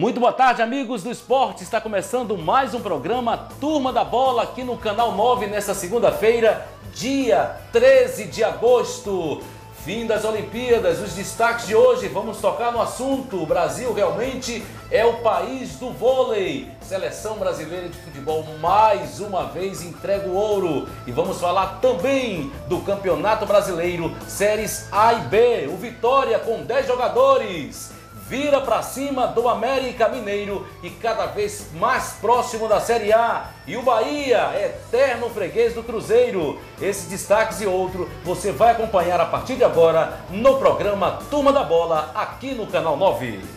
Muito boa tarde, amigos do esporte. Está começando mais um programa Turma da Bola aqui no Canal 9 nesta segunda-feira, dia 13 de agosto. Fim das Olimpíadas, os destaques de hoje, vamos tocar no assunto. O Brasil realmente é o país do vôlei. Seleção brasileira de futebol mais uma vez entrega o ouro. E vamos falar também do Campeonato Brasileiro, séries A e B. O Vitória com 10 jogadores vira para cima do América Mineiro e cada vez mais próximo da Série A. E o Bahia, eterno freguês do Cruzeiro. Esses destaques e outro você vai acompanhar a partir de agora no programa Turma da Bola, aqui no Canal 9.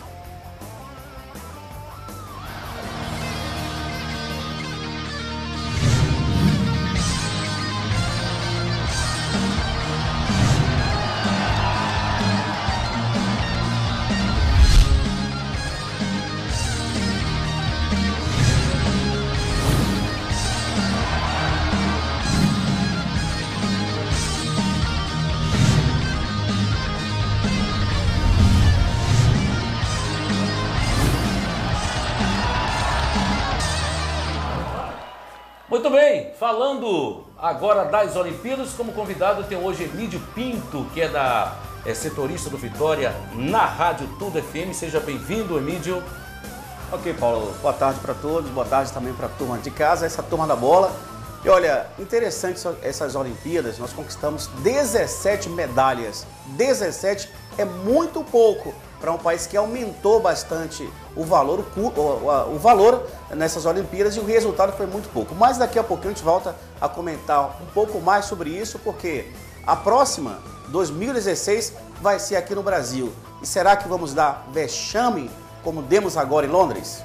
Muito bem, falando agora das Olimpíadas, como convidado tem hoje Emídio Pinto, que é setorista do Vitória na Rádio Tudo FM. Seja bem-vindo, Emídio. Ok, Paulo, boa tarde para todos, boa tarde também para a turma de casa, essa turma da bola. E olha, interessante essas Olimpíadas, nós conquistamos 17 medalhas. 17 é muito pouco para um país que aumentou bastante o valor nessas Olimpíadas e o resultado foi muito pouco. Mas daqui a pouquinho a gente volta a comentar um pouco mais sobre isso, porque a próxima, 2016, vai ser aqui no Brasil. E será que vamos dar vexame como demos agora em Londres?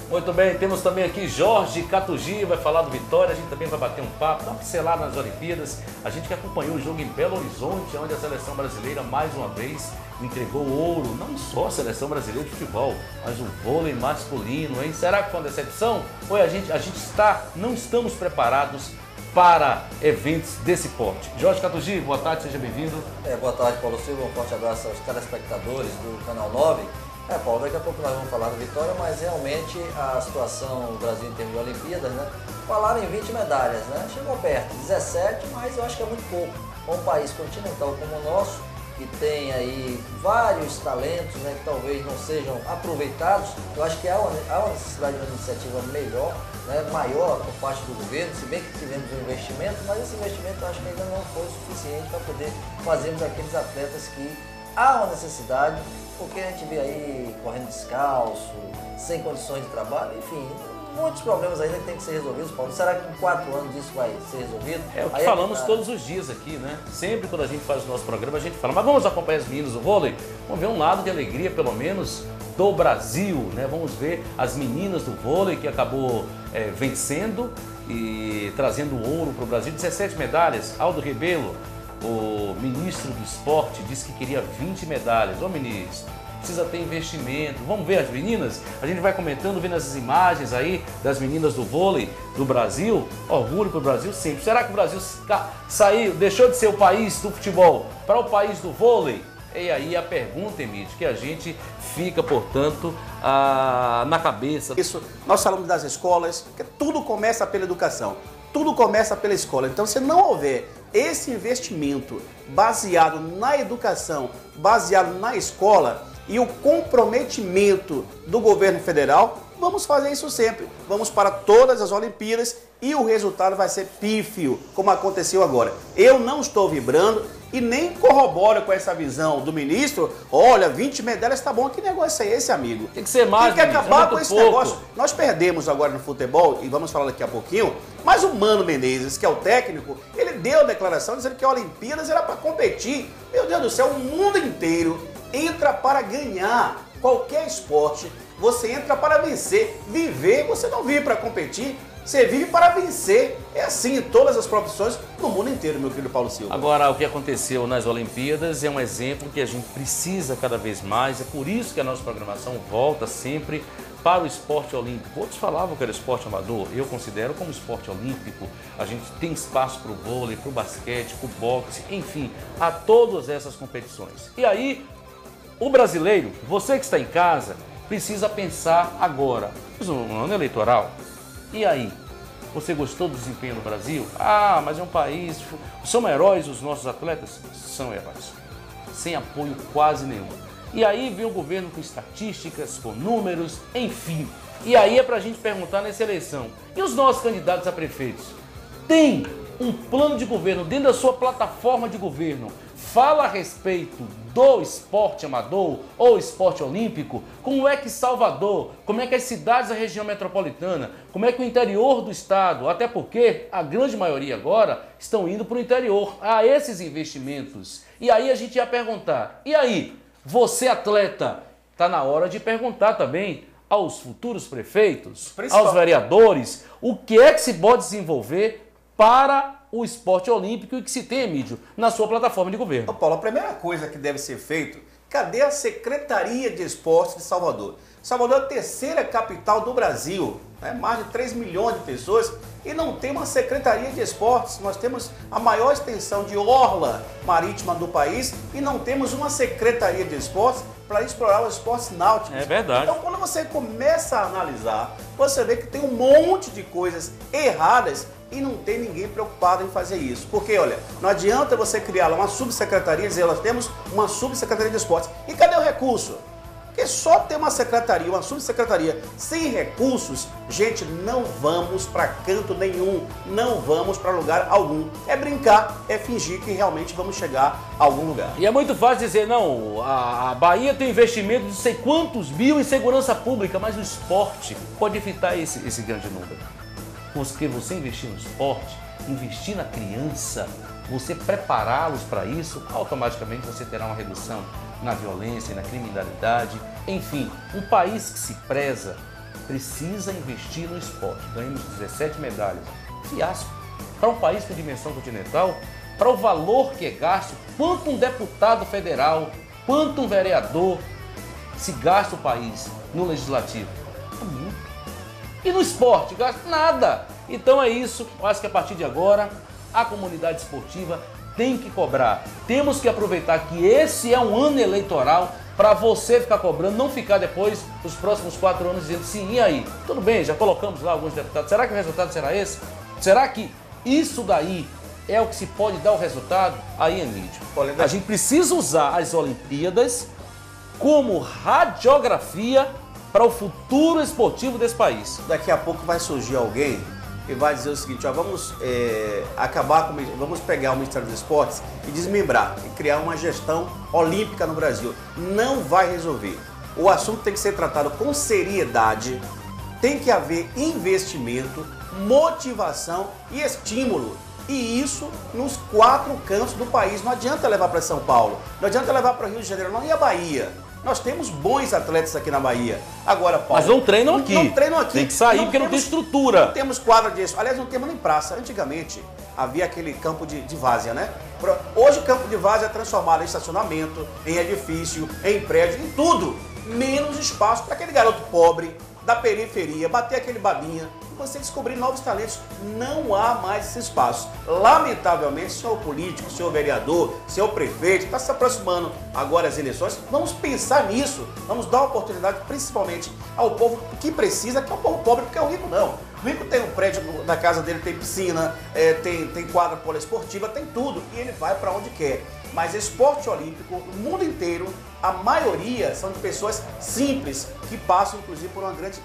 Muito bem, temos também aqui Jorge Catugi, vai falar do Vitória, a gente também vai bater um papo, dar uma pincelada nas Olimpíadas. A gente que acompanhou o jogo em Belo Horizonte, onde a seleção brasileira mais uma vez entregou ouro, não só a seleção brasileira de futebol, mas o vôlei masculino, hein? Será que foi uma decepção? Ou não estamos preparados para eventos desse porte? Jorge Catugi, boa tarde, seja bem-vindo. Boa tarde, Paulo Silva, um forte abraço aos telespectadores do Canal 9. Paulo, daqui a pouco nós vamos falar do Vitória, mas realmente a situação do Brasil em termos de Olimpíadas, né? Falaram em 20 medalhas, né? Chegou perto, 17, mas eu acho que é muito pouco. Um país continental como o nosso, que tem aí vários talentos, né, que talvez não sejam aproveitados, eu acho que há uma necessidade de uma iniciativa melhor, né, maior por parte do governo, se bem que tivemos um investimento, mas esse investimento eu acho que ainda não foi suficiente para poder fazermos aqueles atletas que há uma necessidade, porque a gente vê aí correndo descalço, sem condições de trabalho, enfim, muitos problemas ainda que tem que ser resolvidos, Paulo. Será que em 4 anos isso vai ser resolvido? É o que falamos todos os dias aqui, né? Sempre quando a gente faz o nosso programa, a gente fala, mas vamos acompanhar as meninas do vôlei? Vamos ver um lado de alegria, pelo menos, do Brasil, né? Vamos ver as meninas do vôlei que acabou vencendo e trazendo ouro para o Brasil. 17 medalhas. Aldo Rebelo, o ministro do esporte, disse que queria 20 medalhas. Ô, ministro, precisa ter investimento. Vamos ver as meninas? A gente vai comentando, vendo essas imagens aí das meninas do vôlei do Brasil. Orgulho para o Brasil sempre. Será que o Brasil deixou de ser o país do futebol para o país do vôlei? E aí a pergunta, Emílio, que a gente fica, portanto, na cabeça. Isso, nós falamos das escolas, que tudo começa pela educação. Tudo começa pela escola. Então, se não houver esse investimento baseado na educação, baseado na escola e o comprometimento do governo federal, vamos fazer isso sempre. Vamos para todas as Olimpíadas e o resultado vai ser pífio, como aconteceu agora. Eu não estou vibrando e nem corroboro com essa visão do ministro. Olha, 20 medalhas tá bom. Que negócio é esse, amigo? Tem que ser mais, tem que acabar com esse pouco negócio. Nós perdemos agora no futebol, e vamos falar daqui a pouquinho, mas o Mano Menezes, que é o técnico, ele deu a declaração dizendo que a Olimpíadas era para competir. Meu Deus do céu, o mundo inteiro entra para ganhar qualquer esporte. Você entra para vencer. Viver, você não vive para competir. Você vive para vencer. É assim em todas as profissões no mundo inteiro, meu querido Paulo Silva. Agora, o que aconteceu nas Olimpíadas é um exemplo que a gente precisa cada vez mais. É por isso que a nossa programação volta sempre para o esporte olímpico. Outros falavam que era esporte amador. Eu considero como esporte olímpico. A gente tem espaço para o vôlei, para o basquete, para o boxe, enfim, a todas essas competições. E aí, o brasileiro, você que está em casa, precisa pensar agora. Um ano eleitoral. E aí? Você gostou do desempenho do Brasil? Ah, mas é um país... São heróis os nossos atletas? São heróis. Sem apoio quase nenhum. E aí vem o governo com estatísticas, com números, enfim. E aí é pra gente perguntar nessa eleição. E os nossos candidatos a prefeitos? Tem um plano de governo dentro da sua plataforma de governo? Fala a respeito do esporte amador ou esporte olímpico? Como é que Salvador, como é que as cidades da região metropolitana, como é que o interior do estado, até porque a grande maioria agora estão indo para o interior, a esses investimentos. E aí a gente ia perguntar, e aí, você atleta, está na hora de perguntar também aos futuros prefeitos, aos vereadores, o que é que se pode desenvolver para o esporte olímpico e que se tem, Emílio, na sua plataforma de governo. Ô Paulo, a primeira coisa que deve ser feito, cadê a Secretaria de Esportes de Salvador? Salvador é a terceira capital do Brasil, né? Mais de 3 milhões de pessoas e não tem uma Secretaria de Esportes. Nós temos a maior extensão de orla marítima do país e não temos uma Secretaria de Esportes para explorar os esportes náuticos. É verdade. Então, quando você começa a analisar, você vê que tem um monte de coisas erradas e não tem ninguém preocupado em fazer isso. Porque, olha, não adianta você criar uma subsecretaria e dizer, nós temos uma subsecretaria de esportes. E cadê o recurso? Porque só ter uma secretaria, uma subsecretaria sem recursos, gente, não vamos para canto nenhum, não vamos para lugar algum. É brincar, é fingir que realmente vamos chegar a algum lugar. E é muito fácil dizer, não, a Bahia tem investimento de não sei quantos mil em segurança pública, mas o esporte pode evitar esse grande número. Porque você investir no esporte, investir na criança, você prepará-los para isso, automaticamente você terá uma redução na violência, na criminalidade. Enfim, um país que se preza precisa investir no esporte. Ganhamos 17 medalhas. Fiasco. Para um país com dimensão continental, para o valor que é gasto, quanto um deputado federal, quanto um vereador se gasta o país no legislativo? É muito. E no esporte, gasta nada. Então é isso, eu acho que a partir de agora a comunidade esportiva tem que cobrar. Temos que aproveitar que esse é um ano eleitoral para você ficar cobrando, não ficar depois, os próximos 4 anos, dizendo sim, e aí? Tudo bem, já colocamos lá alguns deputados, será que o resultado será esse? Será que isso daí é o que se pode dar o resultado? Aí, Emílio, a gente precisa usar as Olimpíadas como radiografia para o futuro esportivo desse país. Daqui a pouco vai surgir alguém e vai dizer o seguinte, ó, vamos vamos pegar o Ministério dos Esportes e desmembrar e criar uma gestão olímpica no Brasil. Não vai resolver. O assunto tem que ser tratado com seriedade, tem que haver investimento, motivação e estímulo. E isso nos 4 cantos do país. Não adianta levar para São Paulo, não adianta levar para o Rio de Janeiro, não, e a Bahia? Nós temos bons atletas aqui na Bahia. Agora, Paulo, mas não treinam aqui. Não treinam aqui. Tem que sair porque não tem estrutura. Não temos quadra disso. Aliás, não temos nem praça. Antigamente havia aquele campo de várzea, né? Hoje o campo de várzea é transformado em estacionamento, em edifício, em prédio, em tudo. Menos espaço para aquele garoto pobre da periferia, bater aquele babinha, e você descobrir novos talentos. Não há mais esse espaço. Lamentavelmente, senhor político, senhor vereador, senhor prefeito, está se aproximando agora as eleições, vamos pensar nisso, vamos dar oportunidade principalmente ao povo que precisa, que é o povo pobre, porque o rico não. O rico tem um prédio na casa dele, tem piscina, tem quadra poliesportiva, tem tudo, e ele vai para onde quer. Mas esporte olímpico, no mundo inteiro, a maioria são de pessoas simples, que passam inclusive por uma grande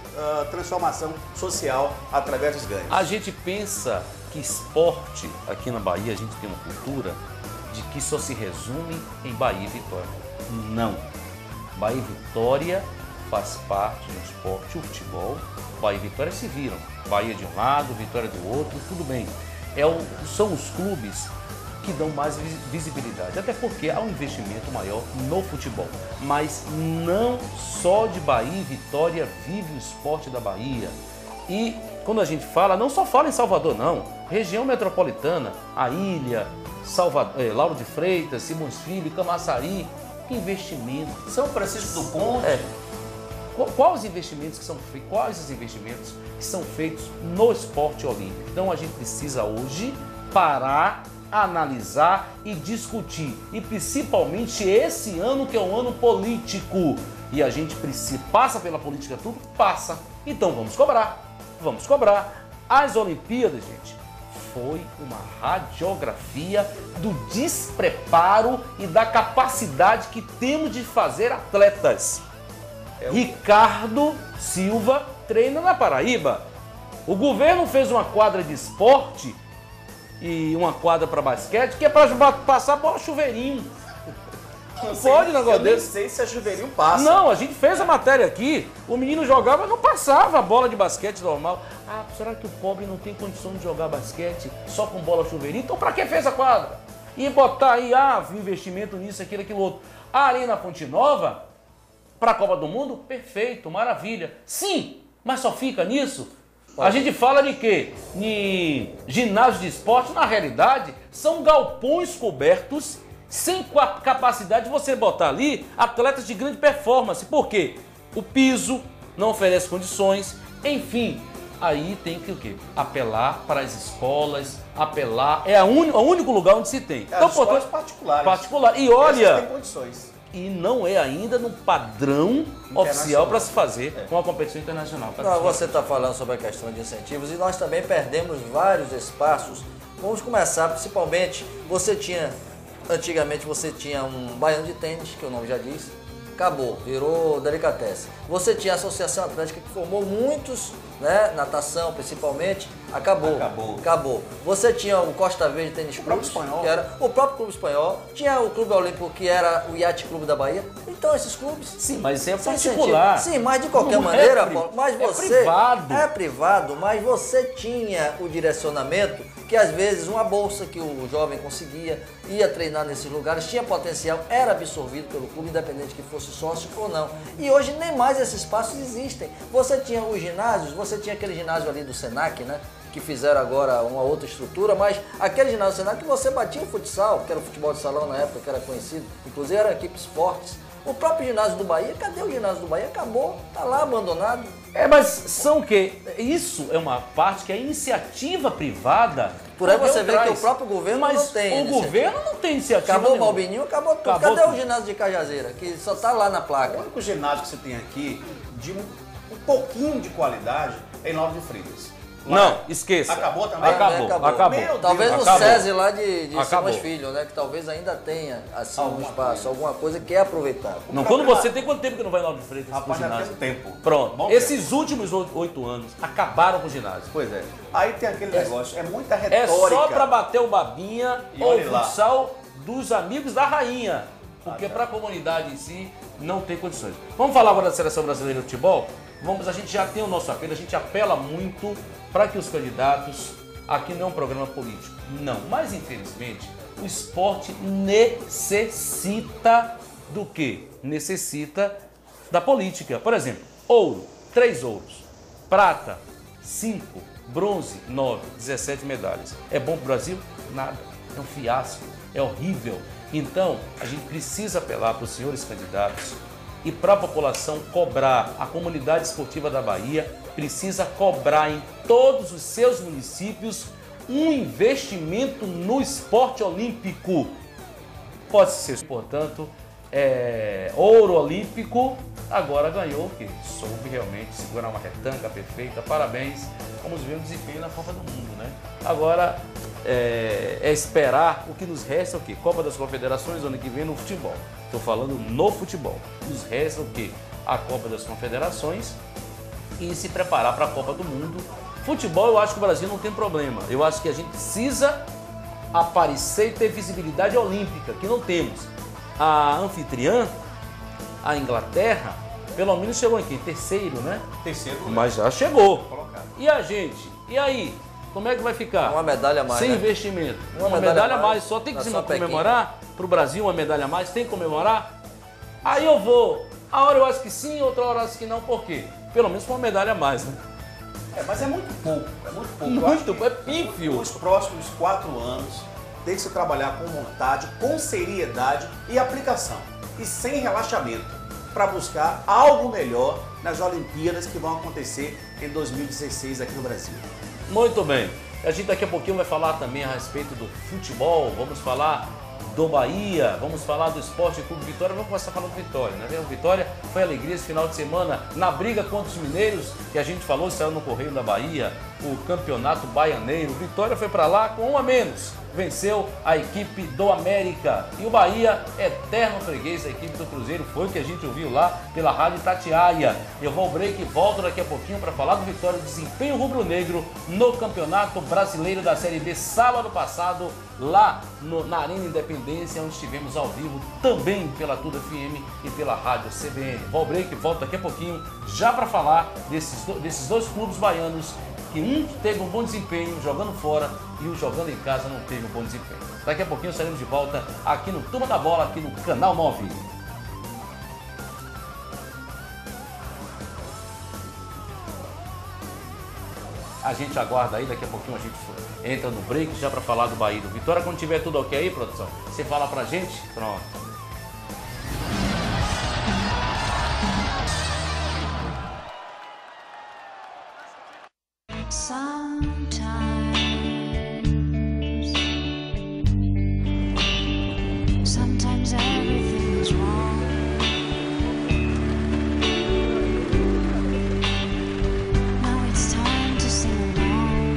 transformação social através dos ganhos. A gente pensa que esporte aqui na Bahia, a gente tem uma cultura de que só se resume em Bahia e Vitória. Não. Bahia e Vitória faz parte do esporte, o futebol. Bahia e Vitória se viram. Bahia de um lado, Vitória do outro, tudo bem. São os clubes que dão mais visibilidade, até porque há um investimento maior no futebol. Mas não só de Bahia e Vitória vive o esporte da Bahia. E quando a gente fala, não só fala em Salvador, não. Região metropolitana, a Ilha, Lauro de Freitas, Simões Filho, Camaçari, que investimento. São Francisco do Conde. Quais os investimentos que são feitos no esporte olímpico? Então a gente precisa hoje parar, analisar e discutir. E principalmente esse ano, que é um ano político. e a gente passa pela política tudo, passa. Então vamos cobrar, vamos cobrar. As Olimpíadas, gente, foi uma radiografia do despreparo e da capacidade que temos de fazer atletas. Ricardo Silva treina na Paraíba. O governo fez uma quadra de esporte e uma quadra para basquete que é para passar bola chuveirinho. Não pode negócio desse. Eu nem sei se a chuveirinho passa. Não, a gente fez a matéria aqui, o menino jogava, não passava a bola de basquete normal. Ah, será que o pobre não tem condição de jogar basquete só com bola chuveirinho? Então pra que fez a quadra? E botar aí, investimento nisso, aquilo, aquilo outro. A Arena Fonte Nova, pra Copa do Mundo, perfeito, maravilha. Sim, mas só fica nisso? A gente fala de quê? De ginásio de esporte, na realidade, são galpões cobertos sem capacidade de você botar ali atletas de grande performance. Por quê? O piso não oferece condições, enfim. Aí tem que o quê? Apelar para as escolas, é o único lugar onde se tem. Então, escolas particulares. Particular. E olha, tem condições. E não é ainda no padrão oficial para se fazer com a competição internacional. Não, você está falando sobre a questão de incentivos e nós também perdemos vários espaços. Vamos começar, principalmente, antigamente você tinha um baiano de tênis, que o nome já diz, acabou, virou delicatessen. Você tinha a Associação Atlética que formou muitos, né, natação principalmente, acabou. Você tinha o Costa Verde Tênis Clube, que era o próprio Clube Espanhol, tinha o Clube Olímpico, que era o Yacht Clube da Bahia. Então esses clubes... Sim, mas é particular. Sim, mas de qualquer maneira, Paulo, mas você... privado. É privado, mas você tinha o direcionamento que às vezes uma bolsa que o jovem conseguia, ia treinar nesses lugares, tinha potencial, era absorvido pelo clube, independente que fosse sócio ou não. E hoje nem mais esses espaços existem. Você tinha os ginásios, você tinha aquele ginásio ali do Senac, né? Que fizeram agora uma outra estrutura, mas aquele ginásio do Senac que você batia o futsal, que era o futebol de salão na época, que era conhecido, inclusive era equipes fortes. O próprio ginásio do Bahia, cadê o ginásio do Bahia? Acabou, tá lá abandonado. Mas são o quê? Isso é uma parte que é iniciativa privada. Por aí você vê que o próprio governo não tem. O governo não tem iniciativa. Acabou o Balbininho, acabou tudo. Cadê o ginásio de Cajazeira? Que só tá lá na placa. O único ginásio que você tem aqui de um pouquinho de qualidade é em Nova de Freitas. Não, esqueça. Acabou também? Acabou. Talvez no SESI lá de Simões Filho, né? Que talvez ainda tenha assim, um espaço, alguma coisa que é aproveitável. Não, quando você tem quanto tempo que não vai em Nova de Freitas? Rapaz, já tem tempo. Pronto. Bom Esses últimos 8 anos acabaram com o ginásio. Pois é. Aí tem aquele negócio, é muita retórica. É só pra bater o babinha ou o futsal dos amigos da rainha. Porque para a comunidade em si não tem condições. Vamos falar agora da Seleção Brasileira de Futebol? A gente já tem o nosso apelo, a gente apela muito para que os candidatos, aqui não é um programa político, não, mas infelizmente o esporte necessita do quê? Necessita da política. Por exemplo, ouro, 3 ouros, prata, 5, bronze, 9, 17 medalhas. É bom para o Brasil? Nada, é um fiasco, é horrível. Então, a gente precisa apelar para os senhores candidatos e para a população cobrar. A comunidade esportiva da Bahia precisa cobrar em todos os seus municípios um investimento no esporte olímpico. Pode ser, portanto, ouro olímpico, agora ganhou o quê? Soube realmente segurar uma retanga perfeita, parabéns. Vamos ver o desempenho na Copa do Mundo, né? Agora é esperar. O que nos resta é o quê? Copa das Confederações, ano que vem no futebol. Estou falando no futebol. Nos resta o quê? A Copa das Confederações e se preparar para a Copa do Mundo. Futebol, eu acho que o Brasil não tem problema. Eu acho que a gente precisa aparecer e ter visibilidade olímpica, que não temos. A anfitriã, a Inglaterra, pelo menos chegou aqui, terceiro, né? Terceiro. Mas já chegou. E a gente? E aí? Como é que vai ficar? Uma medalha a mais, sem né? investimento. Uma medalha a mais. Só tem que se comemorar para o Brasil, uma medalha a mais, tem que comemorar. Aí eu vou. A hora eu acho que sim, outra hora eu acho que não. Por quê? Pelo menos uma medalha a mais, né? Mas é muito pouco. É muito pouco. Muito, é pífio. Nos próximos 4 anos tem que se trabalhar com vontade, com seriedade e aplicação. E sem relaxamento, para buscar algo melhor nas Olimpíadas que vão acontecer em 2016 aqui no Brasil. Muito bem. A gente daqui a pouquinho vai falar também a respeito do futebol, vamos falar do Bahia, vamos falar do Esporte Clube Vitória, vamos começar falando do Vitória, né? O Vitória foi alegria esse final de semana na briga contra os mineiros, que a gente falou, saiu no Correio da Bahia, o campeonato baianeiro. Vitória foi para lá com 1 a menos, venceu a equipe do América. E o Bahia, eterno freguês da equipe do Cruzeiro, foi o que a gente ouviu lá pela Rádio Itatiaia. Eu vou ao break e volto daqui a pouquinho para falar do Vitória, do desempenho rubro-negro no Campeonato Brasileiro da Série B, sábado passado, lá na Arena Independência, onde estivemos ao vivo também pela Tudo FM e pela Rádio CBN. Vou ao break e volto daqui a pouquinho já para falar desses dois clubes baianos, que um teve um bom desempenho jogando fora e o jogando em casa não teve um bom desempenho. Daqui a pouquinho estaremos de volta aqui no Turma da Bola, aqui no Canal 9. A gente aguarda aí, daqui a pouquinho a gente entra no break já para falar do Bahia e do Vitória. Quando tiver tudo ok aí, produção, você fala pra gente? Pronto. Sometimes everything's wrong. Now it's time to sing along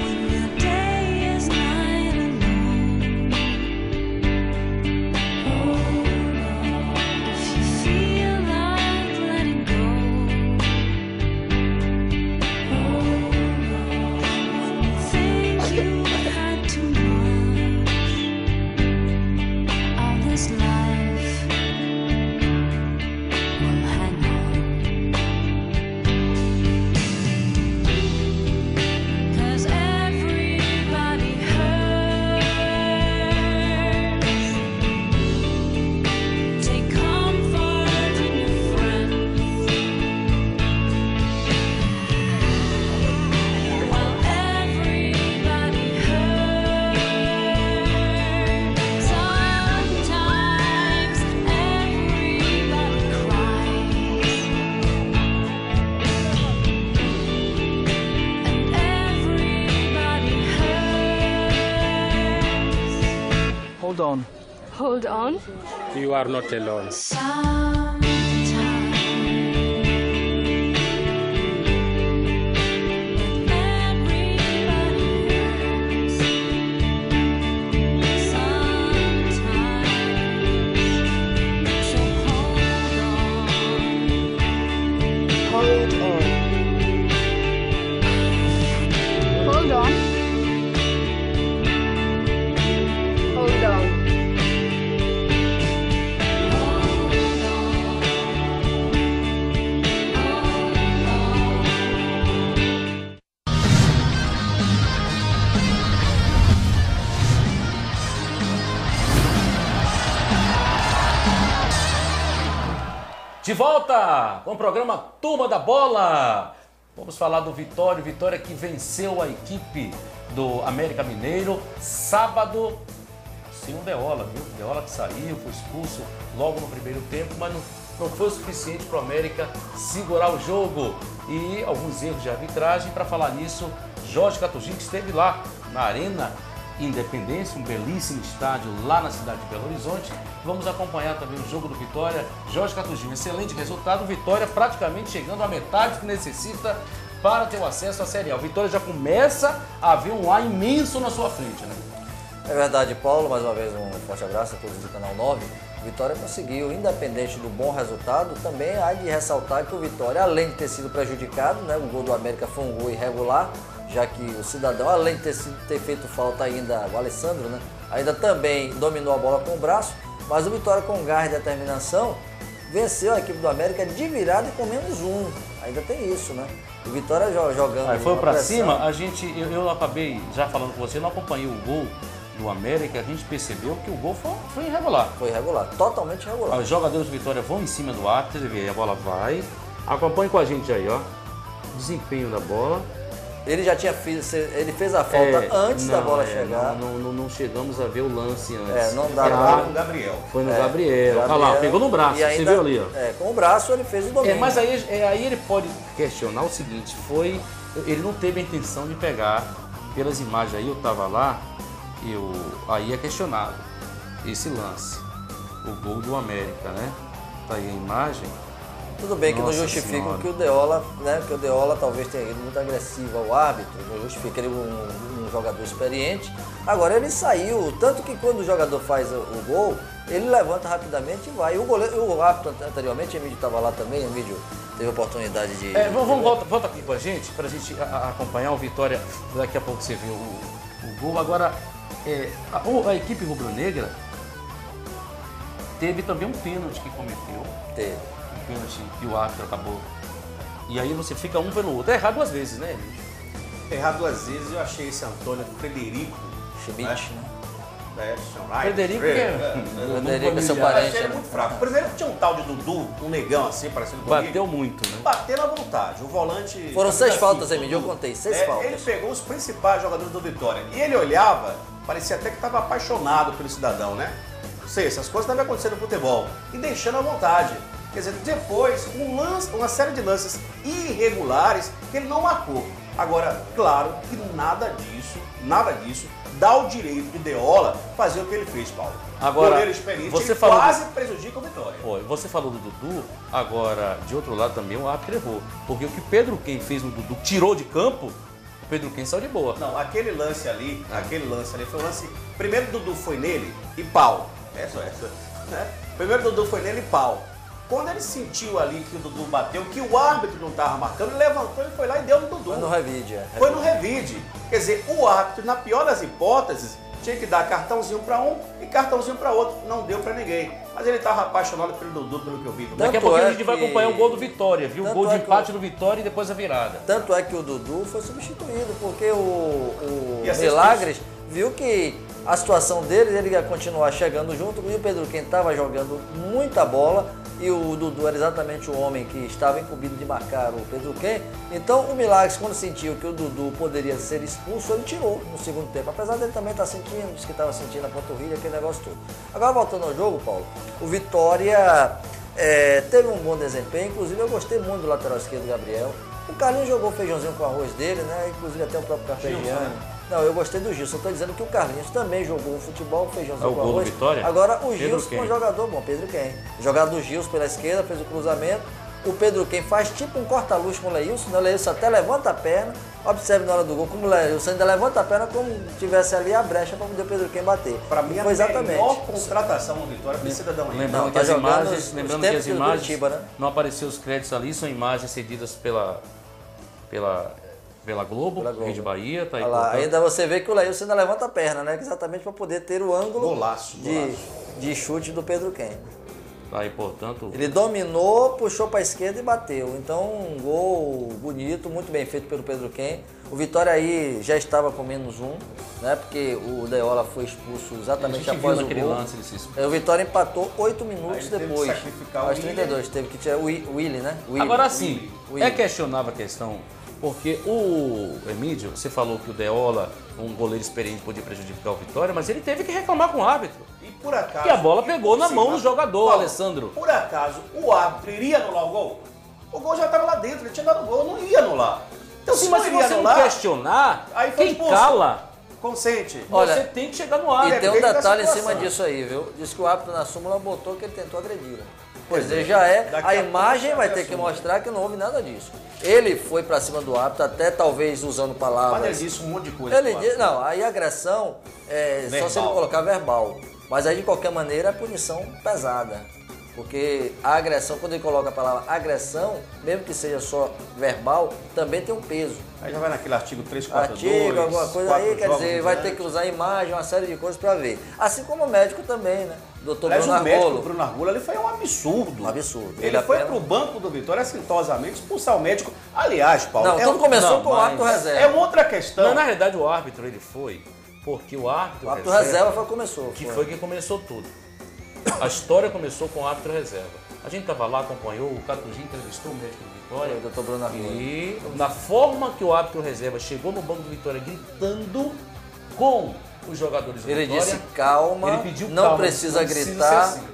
when your day is night alone. Hold on if you feel like letting go. Hold on when you think you had too much of this life. Well, hang on, 'cause everybody hurts. Take comfort in your friends. Well, everybody hurts. Sometimes everybody cries, and everybody hurts. Hold on. Hold on. You are not alone. Sometimes everybody hurts. Sometimes, so hold on. Hold on. Hold on. Hold on. De volta com o programa Turma da Bola. Vamos falar do Vitória. Vitória que venceu a equipe do América Mineiro sábado, sem um Deola, viu? Deola que saiu, foi expulso logo no primeiro tempo, mas não foi o suficiente para o América segurar o jogo. E alguns erros de arbitragem. Para falar nisso, Jorge Catugin, que esteve lá na Arena Independência, um belíssimo estádio lá na cidade de Belo Horizonte. Vamos acompanhar também o jogo do Vitória. Jorge Catugin, um excelente resultado. Vitória praticamente chegando à metade que necessita para ter o acesso à Série A. O Vitória já começa a ver um ar imenso na sua frente, né? É verdade, Paulo. Mais uma vez um forte abraço a todos do Canal 9. O Vitória conseguiu, independente do bom resultado, também há de ressaltar que o Vitória, além de ter sido prejudicado, né, o gol do América foi um gol irregular, já que o cidadão, além de ter feito falta ainda, o Alessandro, né, ainda também dominou a bola com o braço, mas o Vitória com garra e determinação venceu a equipe do América de virada e com menos um. Ainda tem isso, né? O Vitória jogando. Aí foi uma pra pressão. cima, eu acabei já falando com você, não acompanhei o gol do América, a gente percebeu que o gol foi irregular. Foi irregular, totalmente irregular. Os jogadores do Vitória vão em cima do árbitro, você vê, a bola vai. Acompanhe com a gente aí, ó. Desempenho da bola. Ele já tinha ele fez a falta antes da bola chegar. Não chegamos a ver o lance antes. Não dá Foi pra... no Gabriel. Foi no Gabriel. Olha lá, pegou no braço, E ainda, você viu ali, ó. com o braço ele fez o domínio. Mas aí ele pode questionar o seguinte, ele não teve a intenção de pegar, pelas imagens aí, eu tava lá, aí é questionado esse lance, o gol do América, né? Tá aí a imagem, Tudo bem que não Nossa justifica Senhora. que o Deola, né? Que o Deola talvez tenha ido muito agressivo ao árbitro, não justifica ele um jogador experiente. Agora ele saiu, tanto que quando o jogador faz o gol, ele levanta rapidamente e vai. O árbitro anteriormente, Emílio estava lá também, Emílio teve a oportunidade de. Vamos volta aqui pra gente acompanhar o Vitória. Daqui a pouco você vê o gol. Agora, a equipe rubro-negra teve também um pênalti que cometeu. Teve. Um pênalti que o árbitro acabou. E aí você fica um pelo outro. É errado 2 vezes, né, Emílio? Errado 2 vezes, eu achei esse Antônio Frederico. Schmidt, né? Frederico Frederico é seu Eu parente, achei ele né? muito fraco. Primeiro tinha um tal de Dudu, um negão assim, parecendo comigo. Bateu muito, né? Bateu na vontade. O volante. Foram fez 6 assim, faltas, Dudu. Emílio, eu contei, 6 Ele faltas. pegou os principais jogadores do Vitória. E ele olhava, parecia até que estava apaixonado pelo cidadão, né? Não sei, essas coisas devem acontecer no futebol. E deixando à vontade. Quer dizer, depois, uma série de lances irregulares que ele não marcou. Agora, claro que nada disso dá o direito de Deola fazer o que ele fez, Paulo. Agora, goleiro experiente, você ele falou quase prejudica o Vitória. Você falou do Dudu, agora, de outro lado também o árbitro errou. Porque o que Pedro Quem fez no Dudu, tirou de campo, o Pedro Quem saiu de boa. Não, aquele lance ali foi um lance. Primeiro Dudu foi nele e pau. Essa. Né? Primeiro Dudu foi nele e pau. Quando ele sentiu ali que o Dudu bateu, que o árbitro não estava marcando, ele levantou e foi lá e deu no Dudu. Foi no revide, Foi no revide. Quer dizer, o árbitro, na pior das hipóteses, tinha que dar cartãozinho para um e cartãozinho para outro. Não deu para ninguém. Mas ele estava apaixonado pelo Dudu, pelo que eu vi. Daqui a Tanto pouquinho é a gente vai que- acompanhar o gol do Vitória, viu? O Tanto gol de é que empate do Vitória e depois a virada. Tanto é que o Dudu foi substituído, porque o E a Milagres viu que a situação dele, ele ia continuar chegando junto, e o Pedro Quem estava jogando muita bola, e o Dudu era exatamente o homem que estava incumbido de marcar o Pedro Quem. Então o Milagres, quando sentiu que o Dudu poderia ser expulso, ele tirou no segundo tempo. Apesar dele também estar sentindo, disse que estava sentindo a panturrilha, aquele negócio todo. Agora voltando ao jogo, Paulo, o Vitória teve um bom desempenho, inclusive eu gostei muito do lateral esquerdo, Gabriel. O Carlinhos jogou feijãozinho com arroz dele, né? Inclusive até o próprio Carpegiani. Não, eu gostei do Gilson. Estou dizendo que o Carlinhos também jogou futebol, feijãozinho É o com gol do arroz. Vitória? Agora o Pedro Gilson Quem? é um jogador bom, Pedro Quem. Jogado do Gilson pela esquerda, fez o cruzamento. O Pedro Quem faz tipo um corta-luz com o Leilson, né? O Leilson até levanta a perna. Observe na hora do gol como o Leilson ainda levanta a perna como tivesse ali a brecha para poder o Pedro Quem bater. Para mim, E a foi exatamente. melhor contratação do Vitória foi o Cidadão Henrique. Lembrando Não, que tá as jogando imagens, os lembrando que tempos as do imagens Curitiba, né? não apareceram os créditos ali, são imagens cedidas pela Globo, Pela Globo. Rede Bahia, tá aí. Olha lá, portanto, ainda você vê que o Leilson ainda levanta a perna, né? Exatamente para poder ter o ângulo Golaço. de chute do Pedro Quem. tá aí, portanto, Ele dominou, puxou para a esquerda e bateu. Então, um gol bonito, muito bem feito pelo Pedro Quem. O Vitória aí já estava com -1, né? Porque o Deola foi expulso a exatamente gente viu após o naquele gol. lance ele se expulsou. O Vitória empatou 8 minutos Aí ele teve que depois. sacrificar o Aos Willian. 32, teve que tirar o Willi, né? Willi. Agora sim, Willi. é questionável a questão, porque o Emílio, você falou que o Deola, um goleiro experiente, podia prejudicar o Vitória, mas ele teve que reclamar com o árbitro. E por acaso. E a bola pegou na mão do mas, jogador, Paulo, Alessandro. Por acaso, o árbitro iria anular o gol? O gol já estava lá dentro, ele tinha dado o gol, não ia anular. Então, Sim, se mas não se iria você não anular, questionar, aí foi quem expulso. cala, consente. Olha, você tem que chegar no E árbitro. tem um depende da detalhe em situação. cima disso aí, viu? Diz que o árbitro na súmula botou que ele tentou agredir. Pois é, já é. Daqui A a imagem pouco vai sai ter a que súmula. mostrar que não houve nada disso. Ele foi pra cima do árbitro, até talvez usando Mas palavras. ele disse um monte de coisa. Ele pro diz, árbitro. não, aí agressão é só se ele Verbal. colocar verbal. Mas aí de qualquer maneira é punição pesada. Porque a agressão, quando ele coloca a palavra agressão, mesmo que seja só verbal, também tem um peso. Aí já vai naquele artigo 342. Artigo, alguma coisa aí, quer dizer, vai ter que que usar imagem, uma série de coisas pra ver. Assim como o médico também, né? Doutor Aliás, Bruno o médico do Argolo. Bruno Argolo ali foi um absurdo. Um absurdo. Ele Ele foi apenas- pro banco do Vitória assintosamente expulsar o médico. Aliás, Paulo, Não, tudo começou não, com o árbitro mas- reserva. é outra questão. Não, na realidade o árbitro ele foi, porque o árbitro, O árbitro reserva foi o que começou. que foi quem começou tudo. A história começou com o árbitro reserva. A gente estava lá, acompanhou, o Catuzinho entrevistou o médico do Vitória. Foi o doutor Bruno Argolo. E na forma que o árbitro reserva chegou no banco do Vitória gritando com os jogadores do Ele Vitória. disse calma, Ele pediu não calma, precisa não precisa gritar, ser assim.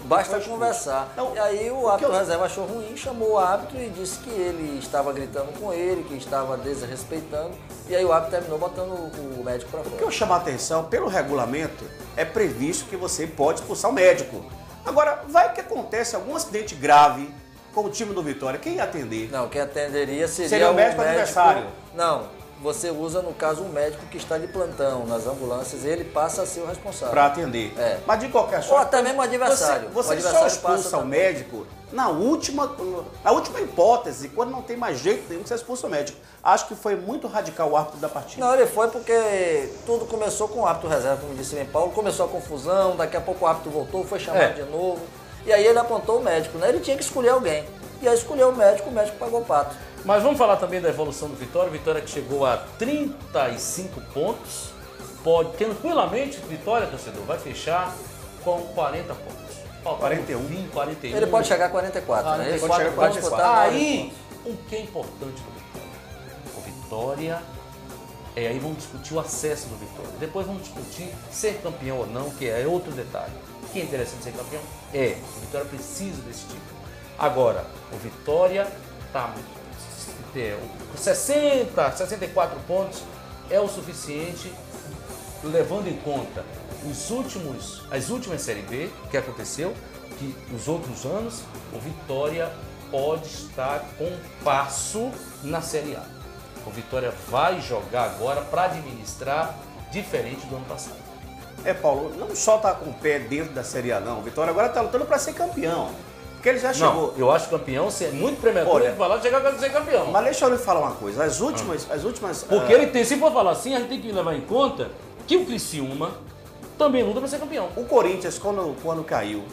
basta Foi conversar. Não, e aí o o que árbitro eu- reserva achou ruim, chamou o árbitro e disse que ele estava gritando com ele, que estava desrespeitando. E aí o árbitro terminou botando o médico para O que fora. eu chamo a atenção, pelo regulamento, é previsto que você pode expulsar o médico. Agora, vai que acontece algum acidente grave, com o time do Vitória, quem ia atender? Não, quem atenderia Seria o médico adversário. Não, você usa, no caso, um médico que está de plantão nas ambulâncias, ele passa a ser o responsável. Para atender. É. Mas de qualquer Ou forma. até mesmo o adversário. Você O adversário só passa expulsa o também. médico na última hipótese, quando não tem mais jeito nenhum que você expulsa o médico. Acho que foi muito radical o árbitro da partida. Não, ele foi porque tudo começou com o árbitro reserva, como disse bem Paulo. Começou a confusão, daqui a pouco o árbitro voltou, foi chamado de novo. E aí ele apontou o médico, né? Ele tinha que escolher alguém. E aí escolheu o médico pagou o pato. Mas vamos falar também da evolução do Vitória. Vitória que chegou a 35 pontos. Pode, tranquilamente, Vitória, torcedor, vai fechar com 40 pontos. Falta 41. 20, 41. Ele pode chegar a 44, né? Ele pode chegar a pode 44. disputar 9 Aí, pontos. o que é importante do Vitória? O Vitória, aí vamos discutir o acesso do Vitória. Depois vamos discutir ser campeão ou não, que é outro detalhe. O que é interessante ser campeão? O Vitória precisa desse título. Agora, o Vitória está 64 pontos, é o suficiente, levando em conta as últimas Série B que aconteceu, que os outros anos, o Vitória pode estar com um passo na Série A. O Vitória vai jogar agora para administrar diferente do ano passado. Paulo, não só tá com o pé dentro da Série A, não. O Vitória agora tá lutando para ser campeão. Porque ele já chegou. Não, eu acho campeão é muito prematuro Olha, ele falar de chegar a ser campeão. Mas deixa eu lhe falar uma coisa. As últimas. Porque ele tem, se for falar assim, a gente tem que levar em conta que o Criciúma também luta para ser campeão. O Corinthians, quando caiu,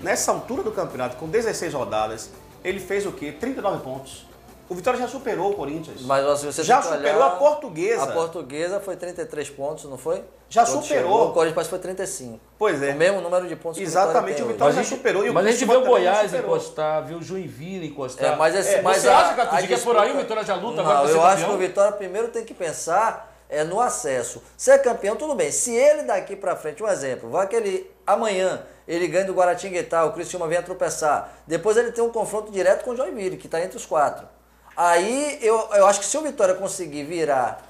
nessa altura do campeonato, com 16 rodadas, ele fez o quê? 39 pontos. O Vitória já superou o Corinthians. Mas se você já tem que superou olhar, a Portuguesa. A Portuguesa foi 33 pontos, não foi? Já Quando superou. chegou, o Corinthians parece que foi 35. Pois é. O mesmo número de pontos Exatamente, que o o Vitória Vitória já superou. E Mas a gente vê Criciúma o também já Goiás superou. encostar, viu o Joinville encostar. mas você acha, Catucci, que é por aí o Vitória já luta agora Não, para ser eu campeão? acho que o Vitória primeiro tem que pensar no acesso. Ser campeão, tudo bem. Se ele daqui pra frente, um exemplo, vai que ele amanhã ele ganha do Guaratinguetá, o Criciúma vem a tropeçar. Depois ele tem um confronto direto com o Joinville, que está entre os 4. Aí eu acho que se o Vitória conseguir virar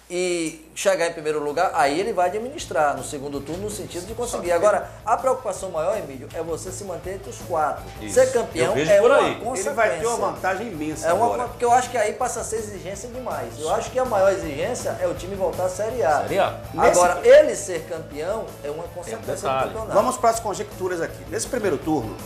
e chegar em primeiro lugar, aí ele vai administrar no segundo turno no sentido de conseguir. Agora, a preocupação maior, Emílio, é você se manter entre os 4. Isso. Ser campeão Eu vejo é por uma aí. consequência. Ele vai ter uma vantagem imensa agora. Porque eu acho que aí passa a ser exigência demais. Eu acho que a maior exigência é o time voltar à Série A. Série A. Agora, ele ser campeão é uma consequência do detalhe. campeonato. Vamos para as conjecturas aqui. Nesse primeiro turno,